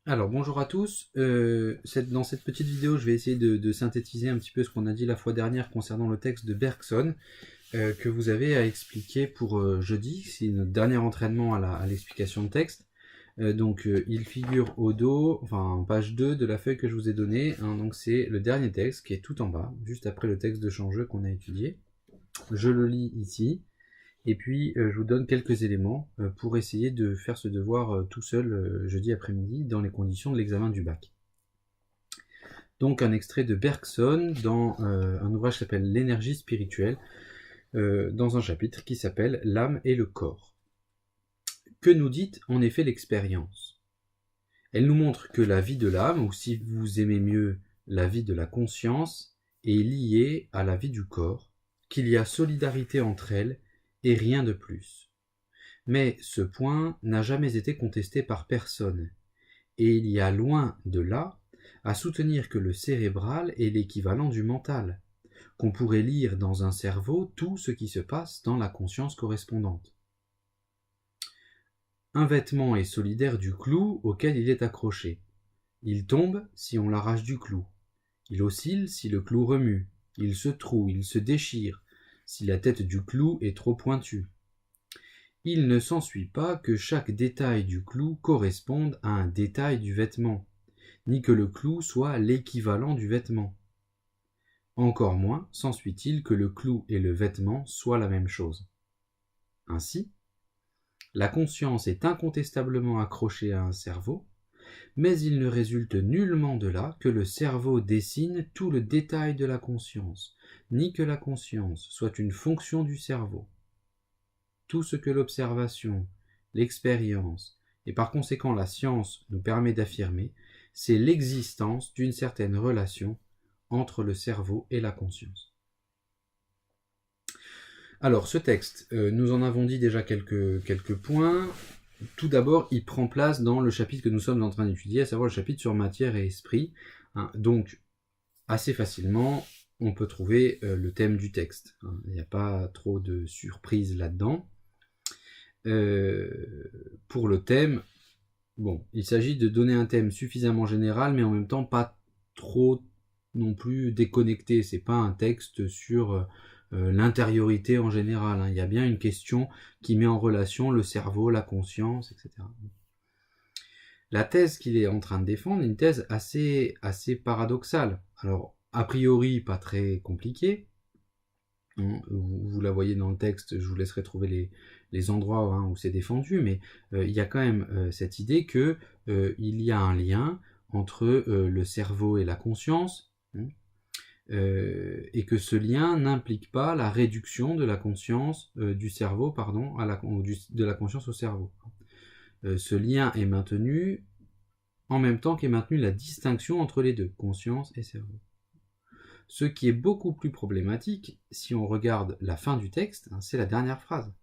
Alors bonjour à tous, dans cette petite vidéo je vais essayer de synthétiser un petit peu ce qu'on a dit la fois dernière concernant le texte de Bergson que vous avez à expliquer pour jeudi, c'est notre dernier entraînement à l'explication de texte. Il figure au dos, enfin en page 2 de la feuille que je vous ai donnée, hein, donc c'est le dernier texte qui est tout en bas, juste après le texte de Changeux qu'on a étudié. Je le lis ici. Et puis, je vous donne quelques éléments pour essayer de faire ce devoir tout seul jeudi après-midi dans les conditions de l'examen du bac. Donc, un extrait de Bergson dans un ouvrage qui s'appelle L'énergie spirituelle, dans un chapitre qui s'appelle L'âme et le corps. Que nous dit en effet l'expérience? Elle nous montre que la vie de l'âme, ou si vous aimez mieux, la vie de la conscience, est liée à la vie du corps, qu'il y a solidarité entre elles et rien de plus. Mais ce point n'a jamais été contesté par personne, et il y a loin de là à soutenir que le cérébral est l'équivalent du mental, qu'on pourrait lire dans un cerveau tout ce qui se passe dans la conscience correspondante. Un vêtement est solidaire du clou auquel il est accroché. Il tombe si on l'arrache du clou. Il oscille si le clou remue. Il se troue, il se déchire, si la tête du clou est trop pointue. Il ne s'ensuit pas que chaque détail du clou corresponde à un détail du vêtement, ni que le clou soit l'équivalent du vêtement. Encore moins s'ensuit-il que le clou et le vêtement soient la même chose. Ainsi, la conscience est incontestablement accrochée à un cerveau, mais il ne résulte nullement de là que le cerveau dessine tout le détail de la conscience, ni que la conscience soit une fonction du cerveau. Tout ce que l'observation, l'expérience et par conséquent la science nous permet d'affirmer, c'est l'existence d'une certaine relation entre le cerveau et la conscience. Alors ce texte, nous en avons dit déjà quelques points. Tout d'abord, il prend place dans le chapitre que nous sommes en train d'étudier, à savoir le chapitre sur matière et esprit. Donc, assez facilement, on peut trouver le thème du texte. Il n'y a pas trop de surprises là-dedans. Pour le thème, bon, il s'agit de donner un thème suffisamment général, mais en même temps pas trop non plus déconnecté. C'est pas un texte sur l'intériorité en général. Il y a bien une question qui met en relation le cerveau, la conscience, etc. La thèse qu'il est en train de défendre est une thèse assez paradoxale. Alors, a priori, pas très compliquée. Vous la voyez dans le texte, je vous laisserai trouver les endroits où c'est défendu, mais il y a quand même cette idée que il y a un lien entre le cerveau et la conscience, et que ce lien n'implique pas la réduction de la conscience du cerveau, de la conscience au cerveau. Ce lien est maintenu en même temps qu'est maintenue la distinction entre les deux, conscience et cerveau. Ce qui est beaucoup plus problématique, si on regarde la fin du texte, c'est la dernière phrase.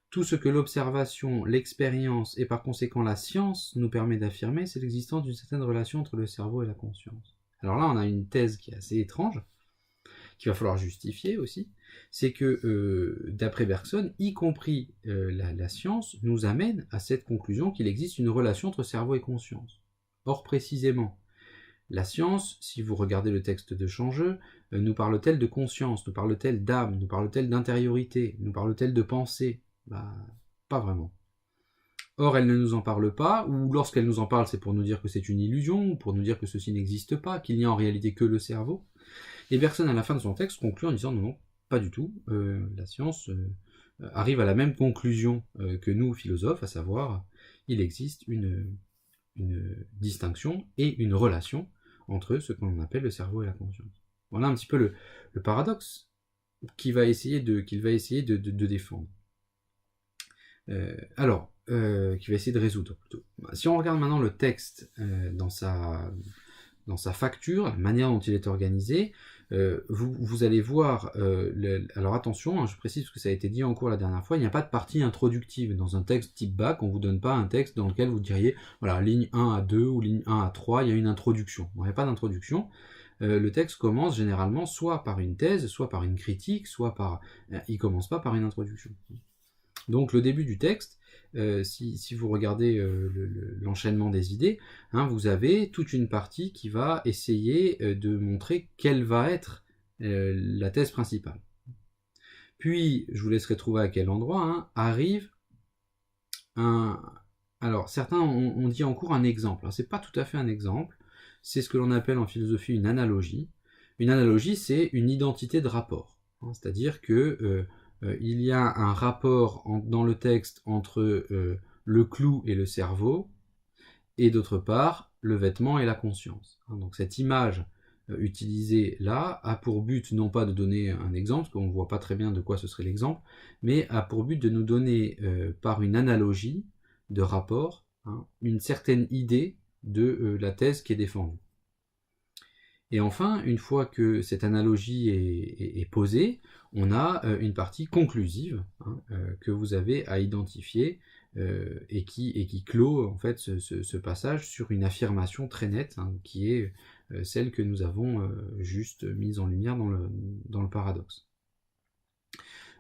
Tout ce que l'observation, l'expérience et par conséquent la science nous permet d'affirmer, c'est l'existence d'une certaine relation entre le cerveau et la conscience. Alors là, on a une thèse qui est assez étrange, qu'il va falloir justifier aussi, c'est que d'après Bergson, y compris la science, nous amène à cette conclusion qu'il existe une relation entre cerveau et conscience. Or, précisément, la science, si vous regardez le texte de Changeux, nous parle-t-elle de conscience, nous parle-t-elle d'âme, nous parle-t-elle d'intériorité, nous parle-t-elle de pensée? Pas vraiment. Or, elle ne nous en parle pas, ou lorsqu'elle nous en parle, c'est pour nous dire que c'est une illusion, ou pour nous dire que ceci n'existe pas, qu'il n'y a en réalité que le cerveau. Et Bergson, à la fin de son texte, conclut en disant non, pas du tout, la science arrive à la même conclusion que nous, philosophes, à savoir, il existe une distinction et une relation entre ce qu'on appelle le cerveau et la conscience. Voilà un petit peu le paradoxe qu'il va essayer de défendre. Qu'il va essayer de résoudre plutôt. Si on regarde maintenant le texte dans sa facture, la manière dont il est organisé, vous allez voir, alors attention, je précise parce que ça a été dit en cours la dernière fois, il n'y a pas de partie introductive. Dans un texte type bac, on ne vous donne pas un texte dans lequel vous diriez, voilà, ligne 1 à 2 ou ligne 1 à 3, il y a une introduction. Il n'y a pas d'introduction. Le texte commence généralement soit par une thèse, soit par une critique, soit par... il ne commence pas par une introduction. Donc le début du texte, si vous regardez l'enchaînement des idées, hein, vous avez toute une partie qui va essayer de montrer quelle va être la thèse principale. Puis, je vous laisserai trouver à quel endroit, hein, arrive un... Alors, certains ont dit en cours un exemple. Ce n'est pas tout à fait un exemple, c'est ce que l'on appelle en philosophie une analogie. Une analogie, c'est une identité de rapport. Hein, c'est-à-dire que il y a un rapport dans le texte entre le clou et le cerveau, et d'autre part, le vêtement et la conscience. Hein, donc cette image utilisée là a pour but non pas de donner un exemple, parce qu'on ne voit pas très bien de quoi ce serait l'exemple, mais a pour but de nous donner par une analogie de rapport, hein, une certaine idée de la thèse qui est défendue. Et enfin, une fois que cette analogie est posée, on a une partie conclusive, hein, que vous avez à identifier et qui clôt en fait ce passage sur une affirmation très nette, hein, qui est celle que nous avons juste mise en lumière dans le paradoxe.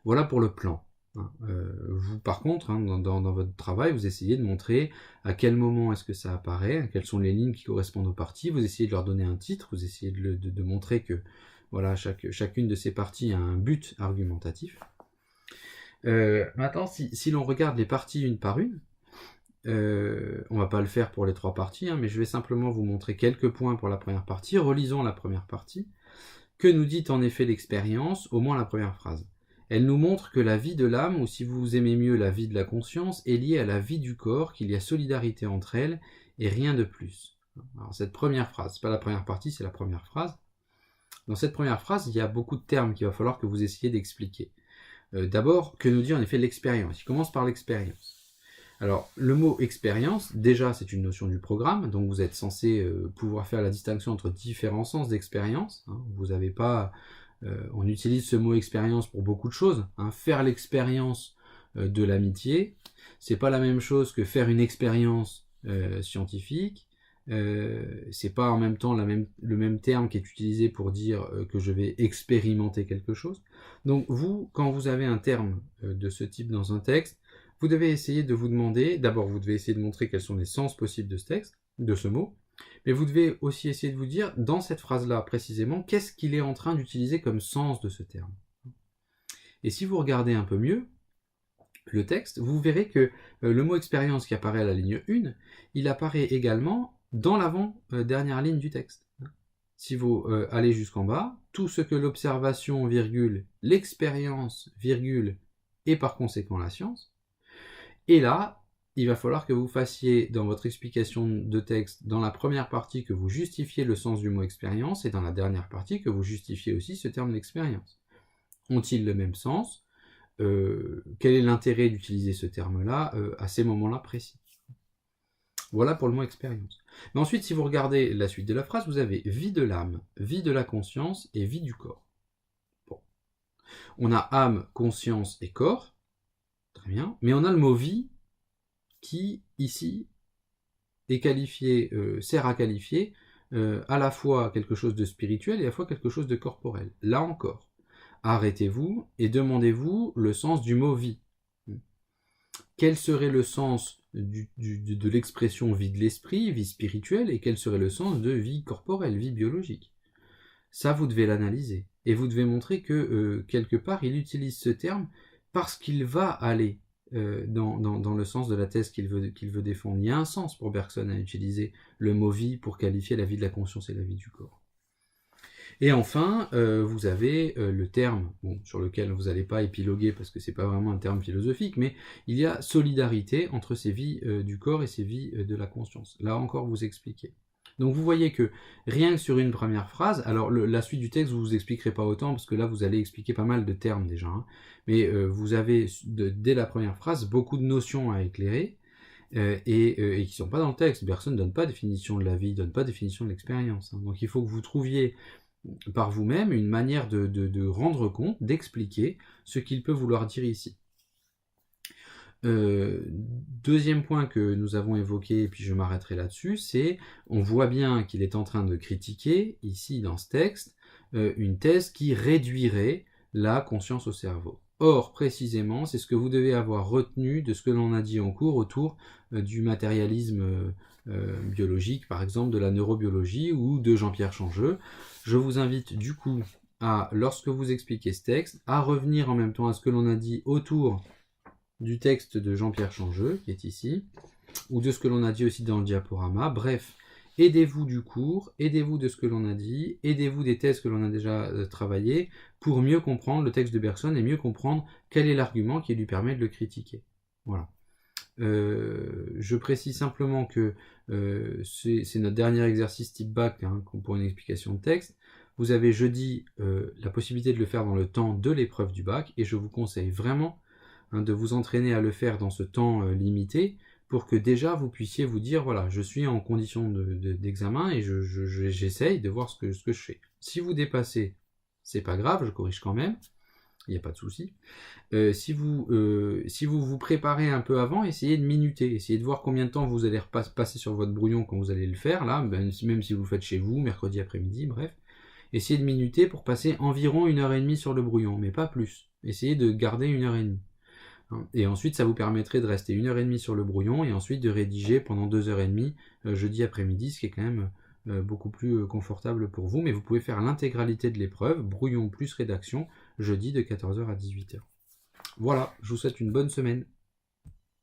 Voilà pour le plan. Vous, par contre, hein, dans votre travail, vous essayez de montrer à quel moment est-ce que ça apparaît, quelles sont les lignes qui correspondent aux parties, vous essayez de leur donner un titre, vous essayez de montrer que voilà, chacune de ces parties a un but argumentatif. Maintenant, si l'on regarde les parties une par une, on va pas le faire pour les 3 parties, hein, mais je vais simplement vous montrer quelques points pour la première partie. Relisons la première partie. Que nous dit en effet l'expérience, au moins la première phrase? Elle nous montre que la vie de l'âme, ou si vous aimez mieux la vie de la conscience, est liée à la vie du corps, qu'il y a solidarité entre elles, et rien de plus. Alors cette première phrase, c'est pas la première partie, c'est la première phrase. Dans cette première phrase, il y a beaucoup de termes qu'il va falloir que vous essayiez d'expliquer. D'abord, que nous dit en effet l'expérience? Il commence par l'expérience. Alors, le mot expérience, déjà, c'est une notion du programme, donc vous êtes censé pouvoir faire la distinction entre différents sens d'expérience. Hein. Vous n'avez pas... on utilise ce mot expérience pour beaucoup de choses. Hein. Faire l'expérience de l'amitié, c'est pas la même chose que faire une expérience scientifique. C'est pas en même temps le même terme qui est utilisé pour dire que je vais expérimenter quelque chose. Donc vous, quand vous avez un terme de ce type dans un texte, vous devez essayer de vous demander, d'abord vous devez essayer de montrer quels sont les sens possibles de ce texte, de ce mot, mais vous devez aussi essayer de vous dire, dans cette phrase-là précisément, qu'est-ce qu'il est en train d'utiliser comme sens de ce terme. Et si vous regardez un peu mieux le texte, vous verrez que le mot expérience qui apparaît à la ligne 1, il apparaît également dans l'avant-dernière ligne du texte. Si vous allez jusqu'en bas, tout ce que l'observation, virgule, l'expérience, virgule, et par conséquent la science. Et là, il va falloir que vous fassiez dans votre explication de texte, dans la première partie, que vous justifiez le sens du mot expérience, et dans la dernière partie, que vous justifiez aussi ce terme d'expérience. Ont-ils le même sens? Quel est l'intérêt d'utiliser ce terme-là à ces moments-là précis? Voilà pour le mot expérience. Mais ensuite, si vous regardez la suite de la phrase, vous avez vie de l'âme, vie de la conscience et vie du corps. Bon. On a âme, conscience et corps. Très bien. Mais on a le mot vie qui, ici, est qualifié, sert à qualifier à la fois quelque chose de spirituel et à la fois quelque chose de corporel. Là encore, arrêtez-vous et demandez-vous le sens du mot vie. Quel serait le sens de l'expression vie de l'esprit, vie spirituelle, et quel serait le sens de vie corporelle, vie biologique? Ça, vous devez l'analyser. Et vous devez montrer que, quelque part, il utilise ce terme parce qu'il va aller dans le sens de la thèse qu'il veut défendre. Il y a un sens pour Bergson à utiliser le mot vie pour qualifier la vie de la conscience et la vie du corps. Et enfin, vous avez le terme, sur lequel vous n'allez pas épiloguer parce que c'est pas vraiment un terme philosophique, mais il y a solidarité entre ces vies du corps et ces vies de la conscience. Là encore, vous expliquez. Donc vous voyez que rien que sur une première phrase, alors la suite du texte, je vous expliquerai pas autant, parce que là vous allez expliquer pas mal de termes déjà, hein, mais vous avez dès la première phrase beaucoup de notions à éclairer, et qui ne sont pas dans le texte. Personne ne donne pas définition de la vie, ne donne pas définition de l'expérience. Hein. Donc il faut que vous trouviez par vous-même une manière de rendre compte, d'expliquer ce qu'il peut vouloir dire ici. Deuxième point que nous avons évoqué, et puis je m'arrêterai là-dessus, c'est, on voit bien qu'il est en train de critiquer, ici dans ce texte, une thèse qui réduirait la conscience au cerveau. Or, précisément, c'est ce que vous devez avoir retenu de ce que l'on a dit en cours autour du matérialisme biologique, par exemple de la neurobiologie ou de Jean-Pierre Changeux. Je vous invite du coup à, lorsque vous expliquez ce texte, à revenir en même temps à ce que l'on a dit autour du texte de Jean-Pierre Changeux, qui est ici, ou de ce que l'on a dit aussi dans le diaporama. Bref, aidez-vous du cours, aidez-vous de ce que l'on a dit, aidez-vous des thèses que l'on a déjà travaillées, pour mieux comprendre le texte de Bergson et mieux comprendre quel est l'argument qui lui permet de le critiquer. Voilà. Je précise simplement que c'est notre dernier exercice type bac pour une explication de texte. Vous avez jeudi la possibilité de le faire dans le temps de l'épreuve du bac, et je vous conseille vraiment de vous entraîner à le faire dans ce temps limité, pour que déjà vous puissiez vous dire, voilà, je suis en condition d'examen et j'essaye de voir ce que je fais. Si vous dépassez, c'est pas grave, je corrige quand même, il n'y a pas de souci. Si vous vous préparez un peu avant, essayez de minuter, essayez de voir combien de temps vous allez passer sur votre brouillon quand vous allez le faire, là, même si vous le faites chez vous, mercredi après-midi, bref. Essayez de minuter pour passer environ 1h30 sur le brouillon, mais pas plus. Essayez de garder 1h30. Et ensuite, ça vous permettrait de rester 1h30 sur le brouillon et ensuite de rédiger pendant 2h30 jeudi après-midi, ce qui est quand même beaucoup plus confortable pour vous. Mais vous pouvez faire l'intégralité de l'épreuve, brouillon plus rédaction, jeudi de 14h à 18h. Voilà, je vous souhaite une bonne semaine.